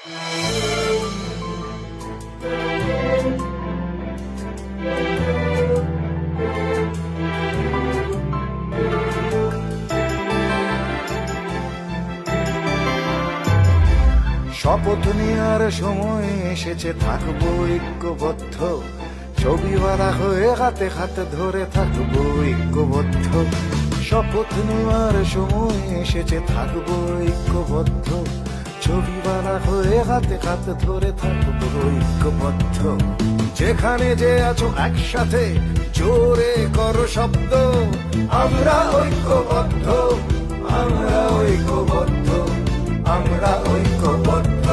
শপথ নেওয়ার সময় এসেছে, থাকবো ঐক্যবদ্ধ, ছবিওয়ালা হয়ে হাতে হাতে ধরে থাকবো ঐক্যবদ্ধ। শপথ নেওয়ার সময় এসেছে, থাকবো ঐক্যবদ্ধ, ছবিওয়ালা হয়ে হাতে হাতে ধরে থাকবো ঐক্যবদ্ধ। যেখানে যে আছো একসাথে জোরে করো শব্দ, আমরা ঐক্যবদ্ধ, আমরা ঐক্যবদ্ধ, আমরা ঐক্যবদ্ধ।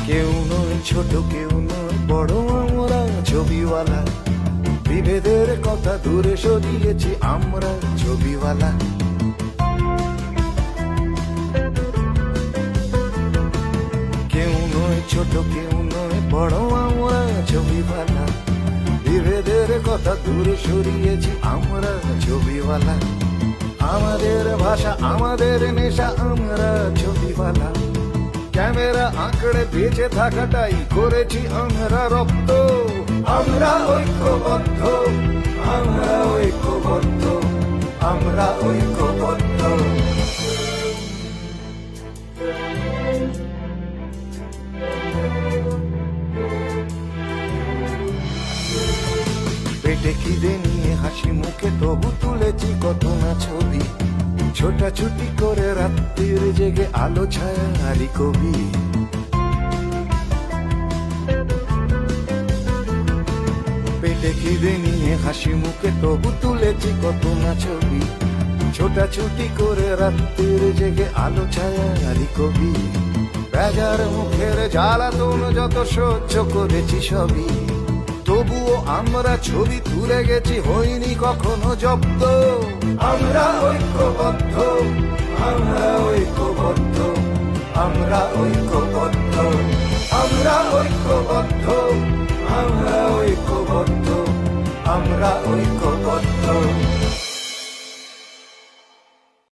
কেউ নয় ছোট, কেউ নয় বড়, আমরা ছবিওয়ালা। বিভেদের কথা দূরে সরিয়েছি আমরা ছবিওয়ালা। কেউ নয় ছোট, কেউ নয় বড়, আমরা ছবিওয়ালা। বিভেদের কথা দূরে সরিয়েছি আমরা ছবিওয়ালা। আমাদের ভাষা, আমাদের নেশা, আমরা ছবিওয়ালা। ক্যামেরা আঁকড়ে বেঁচে থাকাটাই করেছি আমরা রপ্ত। আমরা ঐক্যবদ্ধ, আমরা ঐক্যবদ্ধ, আমরা ঐক্যবদ্ধ। পেটে খিদে নিয়ে হাসি মুখে তবু তুলেছি কত না ছবি, ছোটাছুটি করে রাত্রির জেগে আলো ছায়ারি কবি। পেটে খিদে নিয়ে হাসি মুখে তবু তুলেছি কত না ছবি, ছোটাছুটি করে রাত্রির জেগে আলো ছায়ারি কবি। বেজার মুখের জ্বালাতন যত সহ্য করেছি সবই, তবুও আমরা ছবি তুলে গেছি, হইনি কখনো জব্দ। আমরা ঐক্যবদ্ধ, আমরা ঐক্যবদ্ধ, আমরা ঐক্যবদ্ধ, আমরা ঐক্যবদ্ধ, আমরা ঐক্যবদ্ধ, আমরা ঐক্য।